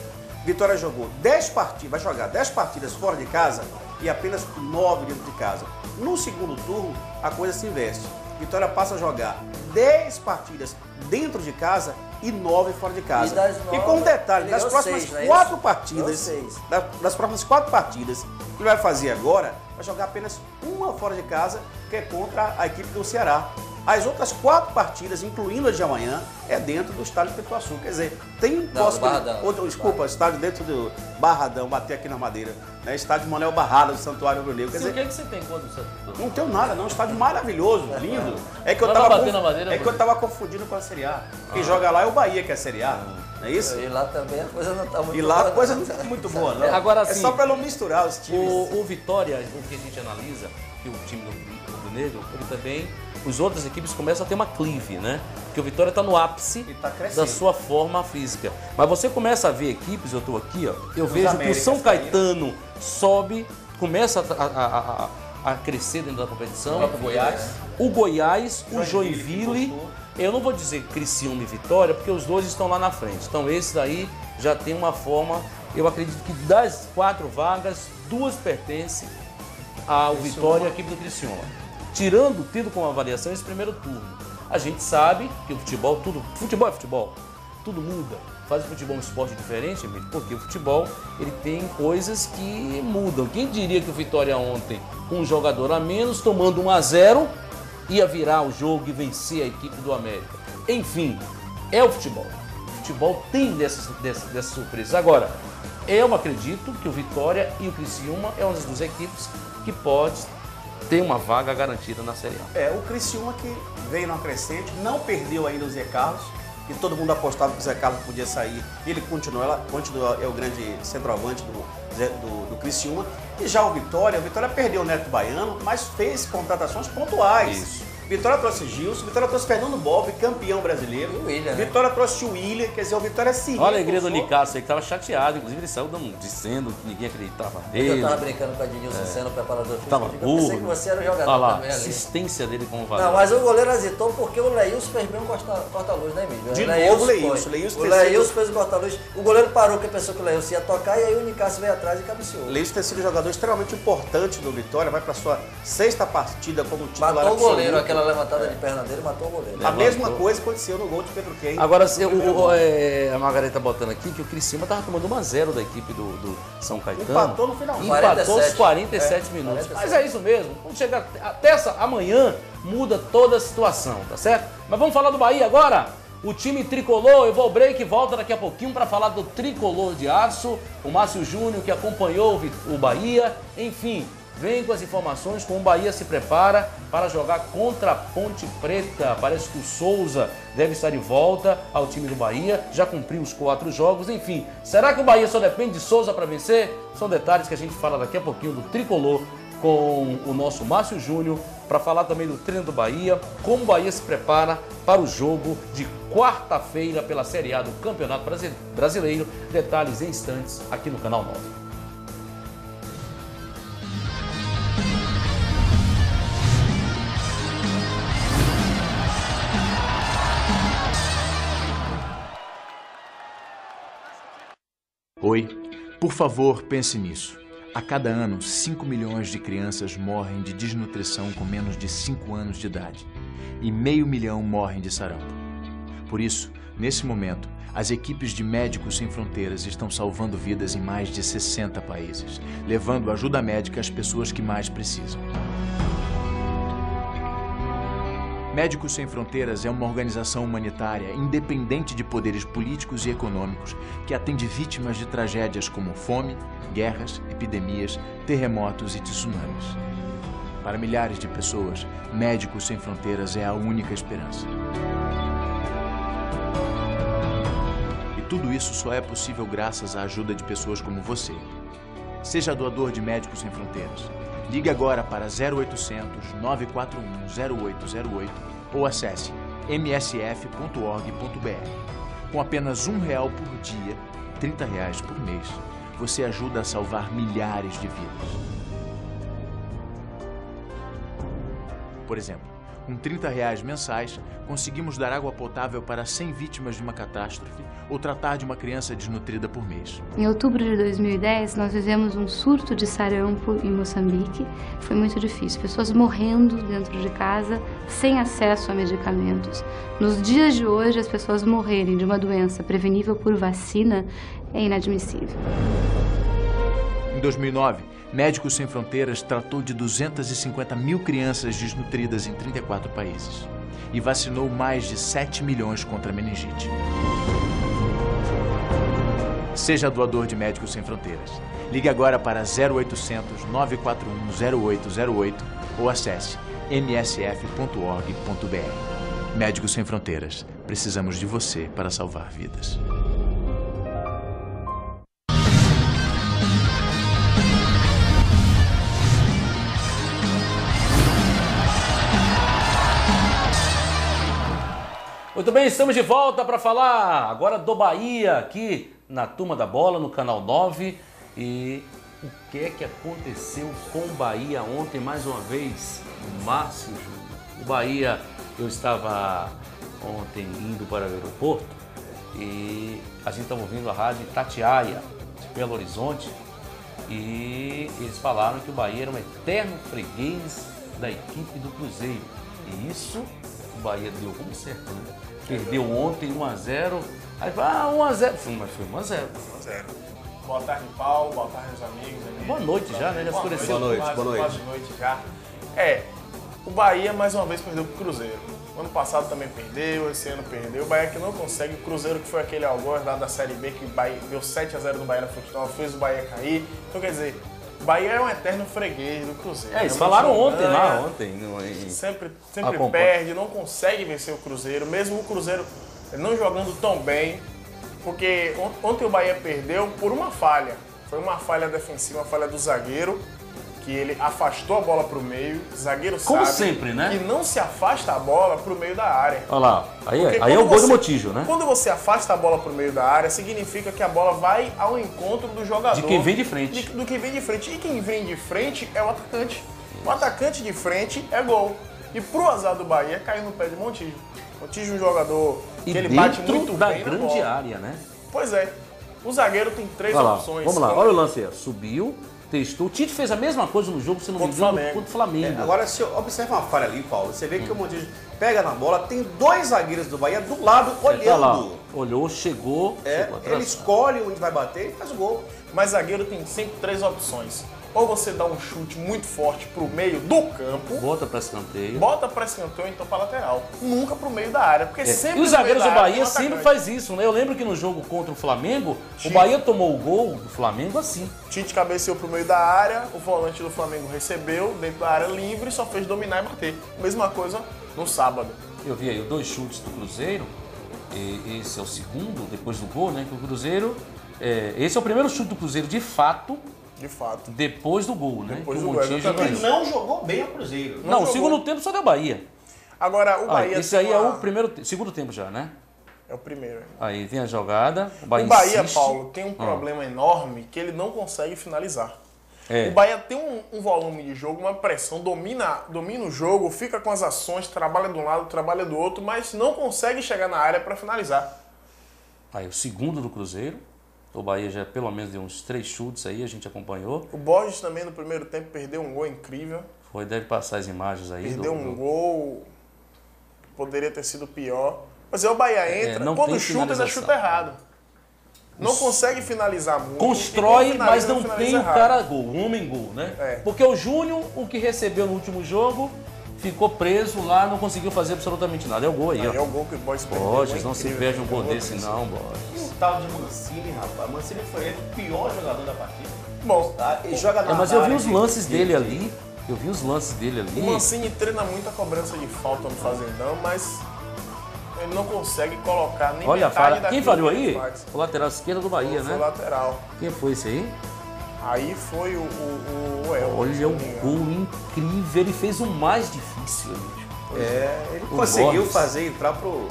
Vitória jogou 10 partidas, vai jogar 10 partidas fora de casa e apenas 9 dentro de casa. No segundo turno, a coisa se investe. Vitória passa a jogar 10 partidas dentro de casa e 9 fora de casa. E das 9, e com um detalhe, ele das ganhou próximas 6, não é 4 isso? partidas, Ganhou 6. das próximas 4 partidas que ele vai fazer agora, vai jogar apenas uma fora de casa, que é contra a equipe do Ceará. As outras 4 partidas, incluindo a de amanhã, é dentro do estádio de Pituaçu. Quer dizer, tem Barradão. Desculpa, estádio dentro do Barradão, bater aqui na Madeira. Né? Estádio Manuel Barrada, do Santuário Rubro-Negro. Quer Sim, o que dizer, é que você tem contra o Santos? não tenho nada, não. Um estádio maravilhoso, lindo. É que eu Vai tava, bater na madeira, que eu tava confundindo com a Série A. Quem joga lá é o Bahia, que é a Série A. Não é isso? E lá também a coisa não está muito E boa. lá a não. coisa não tá muito boa, não. Agora, é assim, só para não misturar os times. O Vitória, o que a gente analisa, que o time do Rubro-Negro, ele também, as outras equipes começam a ter uma clive, né? Porque o Vitória está no ápice E tá crescendo. da sua forma física. Mas você começa a ver equipes, eu estou aqui, ó, eu vejo que o Américas São caíram. Caetano sobe, começa a crescer dentro da competição. O próprio Goiás. O Goiás, o Joinville, Joinville. encostou. Eu não vou dizer Criciúma e Vitória, porque os dois estão lá na frente. Então esse daí já tem uma forma, eu acredito que das 4 vagas, 2 pertencem ao Vitória e à equipe do Criciúma. Tido como avaliação esse primeiro turno. A gente sabe que o futebol é futebol, tudo muda. Faz o futebol um esporte diferente, Emílio, porque o futebol ele tem coisas que mudam. Quem diria que o Vitória ontem, com um jogador a menos, tomando 1-0, ia virar o jogo e vencer a equipe do América. Enfim, é o futebol. O futebol tem dessas surpresas. Agora, eu acredito que o Vitória e o Criciúma é uma das 2 equipes que pode ter uma vaga garantida na Série A. O Criciúma que veio numa crescente, não perdeu ainda o Zé Carlos, que todo mundo apostava que o Zé Carlos podia sair, e ele continua, é o grande centroavante do Criciúma. E já o Vitória perdeu o Neto Baiano, mas fez contratações pontuais. Isso. Vitória trouxe Gilson, Vitória trouxe Fernando Bob, campeão brasileiro. E o William, né? Vitória trouxe o William, quer dizer, o Vitória se Olha a alegria do reforçou. Nicasso aí, que tava chateado. Inclusive, ele saiu dizendo que ninguém acreditava Eu nele. tava brincando com a Ednilson sendo o preparador físico. Tava Eu digo, eu pensei que burro. você era o jogador Olha lá, também ali. assistência dele como valeu. Não, mas o goleiro hesitou porque o Leilson fez bem um corta-luz, né, Emílio? De O novo, foi. Leilson. O Leilson Leilson fez o corta-luz. O goleiro parou porque pensou que o Leilson ia tocar e aí o Nicasso veio atrás e cabeceou. Leilson tem sido um jogador extremamente importante do Vitória, vai para sua 6ª partida como titular Matou o goleiro, absoluto. aquela levantada de perna dele, matou o goleiro. A mesma coisa aconteceu no gol de Pedro Quem. Agora, a Margareta botando aqui que o Criciúma tava tomando 1-0 da equipe do São Caetano. Empatou no final. Empatou os 47. 47 minutos. 47. Mas é isso mesmo. Quando chegar até amanhã, muda toda a situação, tá certo? Mas vamos falar do Bahia agora? O time tricolor, eu vou break e volta daqui a pouquinho para falar do tricolor de aço. O Márcio Júnior que acompanhou o Bahia. Enfim, vem com as informações como o Bahia se prepara para jogar contra a Ponte Preta. Parece que o Souza deve estar de volta ao time do Bahia. Já cumpriu os 4 jogos. Enfim, será que o Bahia só depende de Souza para vencer? São detalhes que a gente fala daqui a pouquinho do tricolor com o nosso Márcio Júnior, para falar também do treino do Bahia, como o Bahia se prepara para o jogo de quarta-feira pela Série A do Campeonato Brasileiro. Detalhes em instantes aqui no Canal 9. Oi, por favor, pense nisso. A cada ano, 5 milhões de crianças morrem de desnutrição com menos de 5 anos de idade. E 500 mil morrem de sarampo. Por isso, nesse momento, as equipes de Médicos Sem Fronteiras estão salvando vidas em mais de 60 países, levando ajuda médica às pessoas que mais precisam. Médicos Sem Fronteiras é uma organização humanitária independente de poderes políticos e econômicos que atende vítimas de tragédias como fome, guerras, epidemias, terremotos e tsunamis. Para milhares de pessoas, Médicos Sem Fronteiras é a única esperança. E tudo isso só é possível graças à ajuda de pessoas como você. Seja doador de Médicos Sem Fronteiras. Ligue agora para 0800 941 0808 ou acesse msf.org.br. Com apenas R$1 por dia, R$30 por mês, você ajuda a salvar milhares de vidas. Por exemplo, com R$30 mensais, conseguimos dar água potável para 100 vítimas de uma catástrofe ou tratar de uma criança desnutrida por mês. Em outubro de 2010, nós vivemos um surto de sarampo em Moçambique. Foi muito difícil, pessoas morrendo dentro de casa, sem acesso a medicamentos. Nos dias de hoje, as pessoas morrerem de uma doença prevenível por vacina é inadmissível. Em 2009, Médicos Sem Fronteiras tratou de 250 mil crianças desnutridas em 34 países e vacinou mais de 7 milhões contra a meningite. Seja doador de Médicos Sem Fronteiras. Ligue agora para 0800 941 0808 ou acesse msf.org.br. Médicos Sem Fronteiras. Precisamos de você para salvar vidas. Muito bem, estamos de volta para falar agora do Bahia aqui na Turma da Bola, no Canal 9. E o que é que aconteceu com o Bahia ontem, mais uma vez, o Márcio Júnior. O Bahia, eu estava ontem indo para o aeroporto e a gente estava ouvindo a rádio Itatiaia, de Belo Horizonte, e eles falaram que o Bahia era um eterno freguês da equipe do Cruzeiro. E isso o Bahia deu como certo, né? Perdeu ontem 1-0. Aí fala, 1-0. Mas foi 1-0. 1-0. Boa tarde, Paulo. Boa tarde, meus amigos. Boa noite já, né? Já escureceu. Boa noite, boa noite. Quase noite já. O Bahia mais uma vez perdeu pro Cruzeiro. O ano passado também perdeu, esse ano perdeu. O Bahia que não consegue. O Cruzeiro que foi aquele algoz lá da Série B que deu 7-0 no Bahia na Futebol, fez o Bahia cair. Então quer dizer, o Bahia é um eterno freguês do Cruzeiro. Eles falaram ontem lá, ontem. Sempre Acompanha. perde, não consegue vencer o Cruzeiro, mesmo o Cruzeiro não jogando tão bem, porque ontem o Bahia perdeu por uma falha. Foi uma falha defensiva, uma falha do zagueiro, que ele afastou a bola pro meio, zagueiro Como sabe sempre, né? que não se afasta a bola pro meio da área. Olha lá, Porque aí é quando o gol do você- Montijo, né? Quando você afasta a bola pro meio da área, significa que a bola vai ao encontro do jogador. De quem vem de frente. Do que vem de frente. E quem vem de frente é o atacante. O atacante de frente é gol. E pro azar do Bahia, caiu no pé de Montijo. Montijo é um jogador E que ele bate dentro muito da bem na grande bola. área, né? Pois é. O zagueiro tem 3 Olha lá, opções. vamos lá, olha o lance aí. Subiu, testou. O Tite fez a mesma coisa no jogo, se não me Contra o engano, Flamengo. contra o Flamengo. Agora, se observa uma falha ali, Paulo, você vê que o Montijo pega na bola, tem 2 zagueiros do Bahia do lado Tá lá, olhando. olhou, chegou Ele atrás. escolhe onde vai bater e faz o gol. Mas zagueiro tem sempre 3 opções. Ou você dá um chute muito forte pro meio do campo, Bota pra escanteio. bota pra escanteio ou então pra lateral. Nunca pro meio da área, porque sempre E os no zagueiros meio do da área Bahia tem um sempre atacante. faz isso, né? Eu lembro que no jogo contra o Flamengo, Tite. o Bahia tomou o gol do Flamengo assim. Tite cabeceou pro meio da área, o volante do Flamengo recebeu dentro da área livre e só fez dominar e bater. Mesma coisa no sábado. Eu vi aí 2 chutes do Cruzeiro, e esse é o segundo, depois do gol, né? Que o Cruzeiro. Esse é o primeiro chute do Cruzeiro de fato, De fato. depois do gol, né? Depois que do o gol, Montijo exatamente. ganhou. Não jogou bem o Cruzeiro. Não, o jogou. segundo tempo só deu Bahia. Agora, o Bahia. Esse aí tem é uma- o segundo tempo já, né? É o primeiro. Aí tem a jogada, o Bahia O Bahia, insiste. Paulo, tem um problema enorme que ele não consegue finalizar. É. O Bahia tem um volume de jogo, uma pressão, domina o jogo, fica com as ações, trabalha de um lado, trabalha do outro, mas não consegue chegar na área para finalizar. Aí o segundo do Cruzeiro. O Bahia já pelo menos deu uns 3 chutes aí, a gente acompanhou. O Borges também no primeiro tempo perdeu um gol incrível. Deve passar as imagens aí. Perdeu do- um gol que poderia ter sido pior. Mas aí o Bahia entra, não quando tem chuta, ainda finalização. chuta errado. Não consegue finalizar muito. Constrói, e quando mas finaliza, não finaliza tem o errado. cara gol, o homem gol, né? É. Porque o Júnior, o que recebeu no último jogo, ficou preso lá, não conseguiu fazer absolutamente nada. É o gol aí, Aí é ó. o gol que o Borges perdeu. Borges, é não se incrível, perde um gol é desse não, Borges. E o tal de Mancini, rapaz. Mancini foi ele o pior jogador da partida. Bom, Tá? Ele joga na Mas eu vi área os de- lances de- dele ali. Eu vi os lances dele ali. o Mancini treina muito a cobrança de falta no Fazendão, mas ele não consegue colocar nem Olha a metade falha. daquilo Quem falhou que ele aí? faz. O lateral esquerdo do Bahia, Foi o né? lateral. Quem foi esse aí? Aí foi o Elton. Olha se o não me engano. gol incrível. Ele fez o mais difícil, bicho. Ele O conseguiu Borges. fazer entrar pro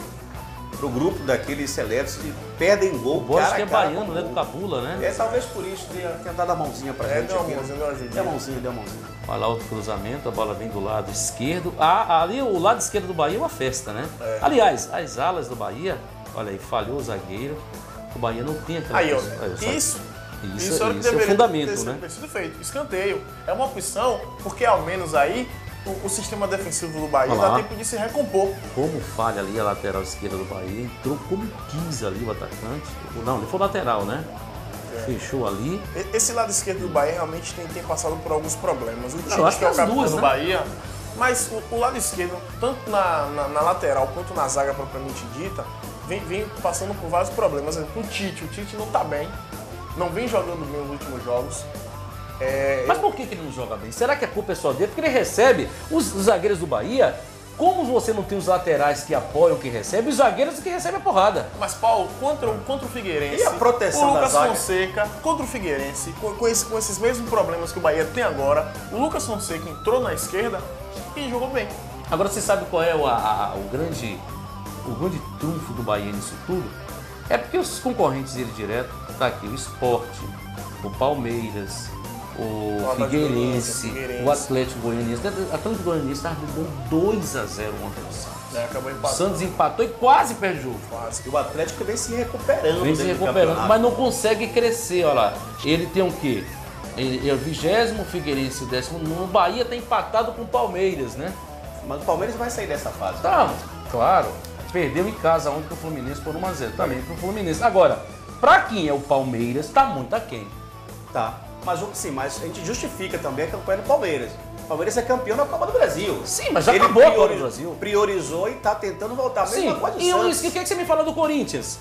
grupo daqueles seletos que perdem gol. O Borges cara que a é cara baiano, com né? gol. Do Cabula, né? Talvez por isso tenha dado a mãozinha pra gente. Deu uma aqui, né? mãozinha, deu uma ajudinha. Deu a mãozinha. Olha lá o cruzamento, a bola vem do lado esquerdo. Ali o lado esquerdo do Bahia é uma festa, né? Aliás, as alas do Bahia, olha aí, falhou o zagueiro. O Bahia não tem aquela Aí, ó, pessoa- olha só. isso era o que Isso é o deveria fundamento, ter, né? ter sido feito. Escanteio. É uma opção, porque ao menos aí o sistema defensivo do Bahia Olha dá lá. tempo de se recompor. Como falha ali a lateral esquerda do Bahia, entrou como quis ali o atacante. Não, ele foi lateral, né? Fechou ali. Esse lado esquerdo do Bahia realmente tem passado por alguns problemas. O acho Tite, que que é o as capitão duas, do né? Bahia, mas o lado esquerdo, tanto na lateral quanto na zaga propriamente dita, vem passando por vários problemas. O Tite não tá bem, não vem jogando bem nos últimos jogos. Mas por que ele não joga bem? Será que a culpa é só dele? Porque ele recebe os zagueiros do Bahia. Como você não tem os laterais que apoiam o que recebe, os zagueiros que recebem a porrada. Mas, Paulo, contra o Figueirense, E a proteção o da Lucas zaga? Fonseca, contra o Figueirense, com esses mesmos problemas que o Bahia tem agora, o Lucas Fonseca entrou na esquerda e jogou bem. Agora você sabe qual é o grande trunfo do Bahia nisso tudo? É porque os concorrentes dele direto, tá aqui, o Sport, o Palmeiras, o Atlético Figueirense, Goianiense, o Atlético Goianiense. O Atlético Goianiense estava ganhando 2-0 ontem no Santos. Acabou O empatando. Santos empatou e quase perde o jogo. E o Atlético vem se recuperando. Vem se dentro do recuperando, campeonato. mas não consegue crescer, olha lá. Ele tem o quê? Ele é o 20º, o Figueirense o 19º. O Bahia está empatado com o Palmeiras, né? Mas o Palmeiras vai sair dessa fase. Tá, claro. Perdeu em casa ontem com o Fluminense por 1-0. Também pro Fluminense. Agora, pra quem é o Palmeiras, tá muito aquém. Tá. Mas a gente justifica também a campanha do Palmeiras. O Palmeiras é campeão da Copa do Brasil. Sim, mas já acabou a Copa do Brasil. Priorizou e tá tentando voltar. Sim, Mesma coisa do e Santos. o que você me fala do Corinthians?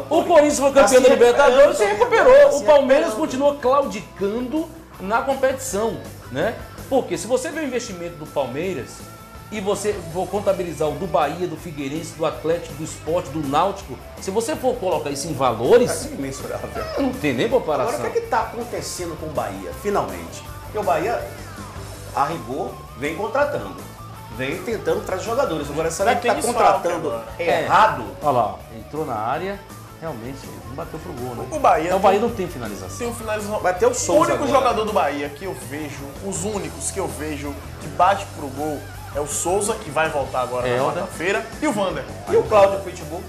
O O Corinthians foi tá campeão se da Libertadores e recuperando, recuperou. tá se O Palmeiras recuperando. continua claudicando na competição, né? Porque se você vê o investimento do Palmeiras e você for contabilizar o do Bahia, do Figueirense, do Atlético, do Sport, do Náutico, se você for colocar isso em valores, É imensurável. não tem nem Agora, comparação. o que está acontecendo com o Bahia, finalmente? Porque o Bahia, a rigor, vem contratando. Vem tentando trazer jogadores. Agora, será que está contratando errado? Olha lá, entrou na área, realmente não bateu pro gol, né? O Bahia, então, o Bahia não tem finalização. Tem um finalização. Vai ter o Souza O único agora. jogador do Bahia que eu vejo, os únicos que eu vejo que bate pro gol é o Souza, que vai voltar agora na quarta-feira, e o Vander. E o Cláudio Pitbull?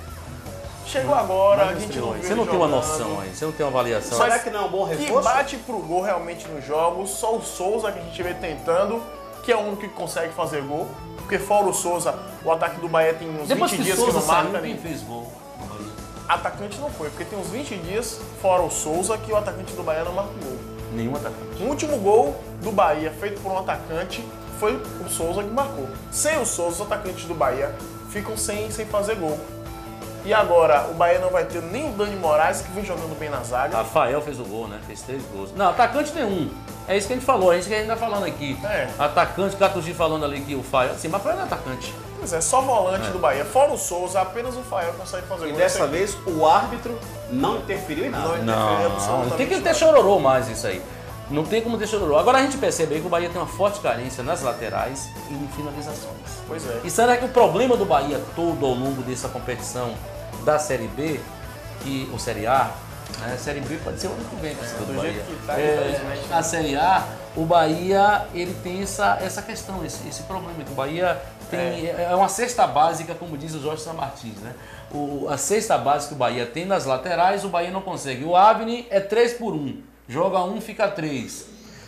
Chegou agora, Mas a gente não viu você não ele tem uma jogando. noção aí, você não tem uma avaliação. Será que não é um bom Que reforço? bate pro gol realmente nos jogos, só o Souza que a gente vê tentando, que é o único que consegue fazer gol. Porque fora o Souza, o ataque do Bahia tem uns Depois 20 que dias Souza que não marca saiu, nem. quem fez gol no Bahia? Atacante não foi, porque tem uns 20 dias, fora o Souza, que o atacante do Bahia não marca gol. Nenhum atacante. O último gol do Bahia feito por um atacante foi o Souza que marcou. Sem o Souza, os atacantes do Bahia ficam sem fazer gol. E agora, o Bahia não vai ter nem o Dani Moraes, que vem jogando bem na zaga. Rafael fez o gol, né? Fez 3 gols. Não, atacante nenhum. É isso que a gente falou, é isso que a gente tá falando aqui. É. Atacante, Catugi falando ali que o Fael. Sim, mas Fael não é atacante. Pois é, só volante do Bahia. Fora o Souza, apenas o Fael consegue fazer E gol. dessa vez o árbitro não interferiu em nada. Não, tem que ter chororô mais isso aí. Não tem como ter chororô. Agora a gente percebe aí que o Bahia tem uma forte carência nas laterais e em finalizações. Pois é. E será que o problema do Bahia todo ao longo dessa competição da Série B, ou Série A, né? Série B pode ser o ano que vem, do do Bahia. jeito que tá, infelizmente. Na Série A, o Bahia ele tem essa questão, esse problema, que o Bahia tem, é uma cesta básica, como diz o Jorge San Martins, né? A cesta básica que o Bahia tem nas laterais, o Bahia não consegue. O Avni é 3x1, joga 1, fica 3.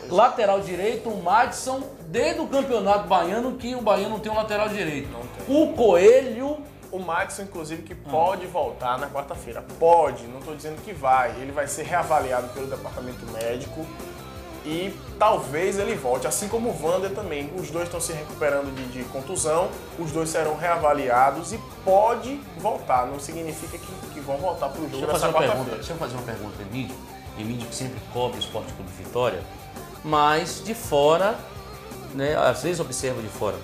Lateral direito, o Madison, desde o campeonato baiano, que o Bahia não tem um lateral direito. O Coelho... O Madison, inclusive, que pode voltar na quarta-feira. Pode, não estou dizendo que vai. Ele vai ser reavaliado pelo departamento médico e talvez ele volte, assim como o Vander também. Os dois estão se recuperando de contusão, os dois serão reavaliados e pode voltar. Não significa que vão voltar para o jogo nessa quarta-feira. Deixa eu fazer uma pergunta, Emílio que sempre cobre o Esporte Clube Vitória, mas de fora, né, às vezes observa de fora.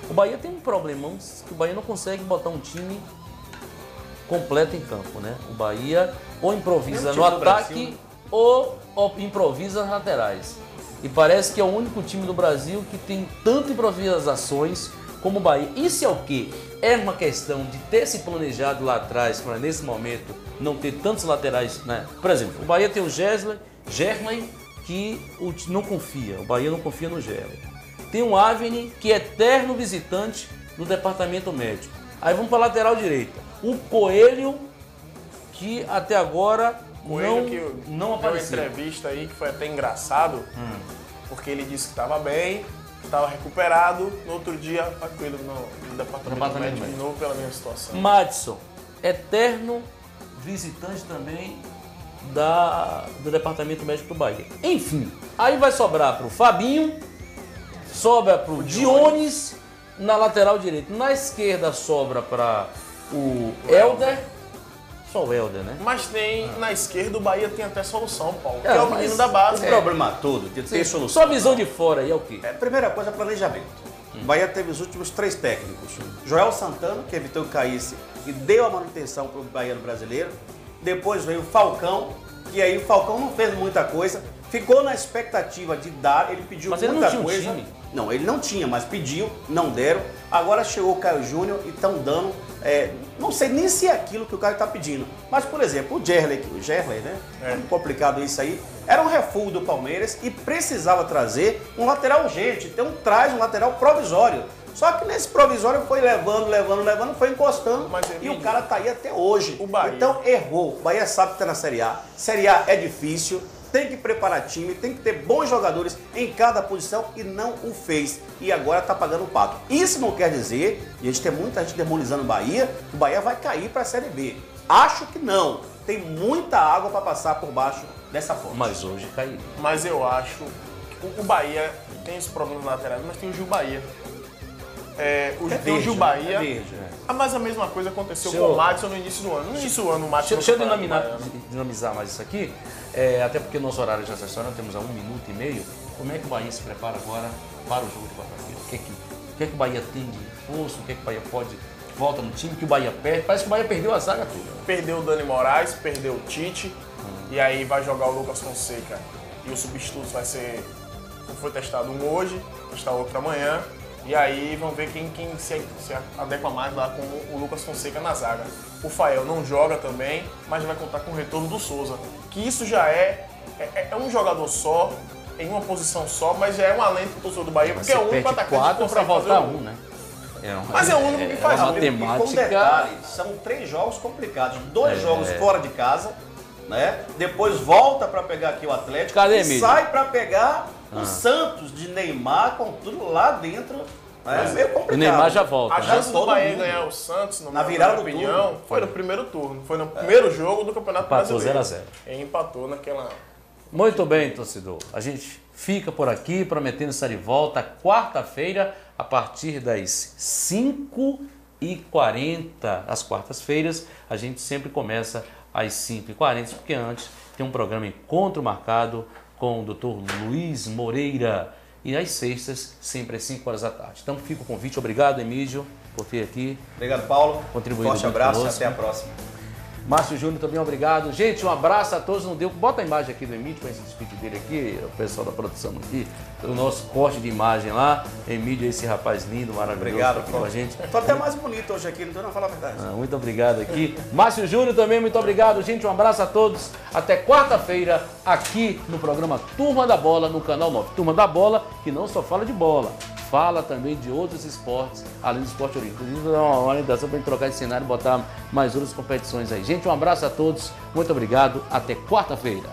O Bahia tem um problemão que o Bahia não consegue botar um time completo em campo, né? O Bahia ou improvisa no ataque ou improvisa nas laterais. E parece que é o único time do Brasil que tem tanto improvisações como o Bahia. Isso é o quê? É uma questão de ter se planejado lá atrás para nesse momento não ter tantos laterais, né? Por exemplo, o Bahia tem o Gerley que não confia. O Bahia não confia no Gerley. Tem um Avni, que é eterno visitante no departamento médico. Aí vamos para a lateral direita. O Coelho, que até agora não apareceu. Uma entrevista aí que foi até engraçado, porque ele disse que estava bem, estava recuperado. No outro dia, está com ele no departamento médico de novo pela mesma situação. Madison, eterno visitante também do departamento médico do Bahia. Enfim, aí vai sobrar para o Fabinho, sobra para o Dionis na lateral direita. Na esquerda sobra para o Helder. Só o Helder, né? Mas tem, na esquerda, o Bahia tem até solução, Paulo. Que é o menino da base. O problema todo de ter solução. Só visão de fora aí é o quê? Primeira coisa, planejamento. O Bahia teve os últimos 3 técnicos. Joel Santana, que evitou que caísse e deu a manutenção para o Baiano brasileiro. Depois veio o Falcão, que aí o Falcão não fez muita coisa. Ficou na expectativa de dar, ele pediu mas muita ele não tinha coisa. Um time. Não, ele não tinha, mas pediu, não deram. Agora chegou o Caio Júnior e estão dando, não sei nem se é aquilo que o Caio está pedindo. Mas, por exemplo, o Gerley, né? É complicado isso aí. Era um refúgio do Palmeiras e precisava trazer um lateral urgente. Então traz um lateral provisório. Só que nesse provisório foi levando, foi encostando e o cara tá aí até hoje. O Bahia. Então errou. O Bahia sabe que tá na Série A. Série A é difícil. Tem que preparar time, tem que ter bons jogadores em cada posição e não o fez. E agora está pagando o pato. Isso não quer dizer, e a gente tem muita gente demonizando o Bahia, que o Bahia vai cair para a Série B. Acho que não. Tem muita água para passar por baixo dessa ponte. Mas hoje caiu. Mas eu acho que o Bahia tem esse problema na lateral, mas tem o Gil Bahia. O Gil Bahia. Mas a mesma coisa aconteceu com o Madison no início do ano. No início do ano, o Madison. Deixa eu dinamizar mais isso aqui. Até porque o nosso horário já está estourando, temos 1 minuto e meio. Como é que o Bahia se prepara agora para o jogo de quarta-feira? O que é que o Bahia tem de reforço? O que é que o Bahia volta no time? Que o Bahia perde? Parece que o Bahia perdeu a zaga toda. Perdeu o Dani Moraes, perdeu o Tite. E aí vai jogar o Lucas Fonseca. E o substituto vai ser Foi testado um hoje, testar outro amanhã. E aí vamos ver quem se adequa mais lá com o Lucas Fonseca na zaga. O Fael não joga também, mas vai contar com o retorno do Souza. Que isso já é um jogador só, em uma posição só, mas já é um alento pro torcedor do Bahia, porque é o único atacante que quatro para consegue voltar fazer um, né? Mas é o único que faz uma gol. E com matemática. detalhe, são 3 jogos complicados. 2 jogos fora de casa, né? Depois volta para pegar aqui o Atlético. Cadê, e Emílio? sai para pegar o Santos de Neymar com tudo lá dentro. É meio complicado. O Neymar já volta. A né? chance do todo Bahia mundo. ganhar o Santos, Na virada minha do opinião, turno. foi no primeiro turno. Foi no primeiro jogo do Campeonato Empatou Brasileiro. 0 a 0. E empatou naquela... Muito bem, torcedor. A gente fica por aqui, prometendo estar de volta quarta-feira, a partir das 5h40. Às quartas-feiras, a gente sempre começa às 5h40, porque antes tem um programa Encontro Marcado com o Dr. Luiz Moreira. E às sextas, sempre às 5 horas da tarde. Então fica o convite. Obrigado, Emílio, por ter aqui. Obrigado, Paulo. Contribuído Forte muito abraço e conosco. até a próxima. Márcio Júnior também, obrigado. Gente, um abraço a todos. Não deu. Bota a imagem aqui do Emílio para se despedir dele aqui, o pessoal da produção aqui, o nosso corte de imagem lá. Emílio, esse rapaz lindo, maravilhoso. Obrigado, aqui com a gente. Tô até mais bonito hoje aqui, não tô não falar a verdade. Muito obrigado aqui. Márcio Júnior também, muito obrigado. Gente, um abraço a todos. Até quarta-feira, aqui no programa Turma da Bola, no Canal 9. Turma da Bola, que não só fala de bola, fala também de outros esportes, além do esporte olímpico. Inclusive, dá uma orientação para a gente trocar de cenário e botar mais outras competições aí. Gente, um abraço a todos. Muito obrigado. Até quarta-feira.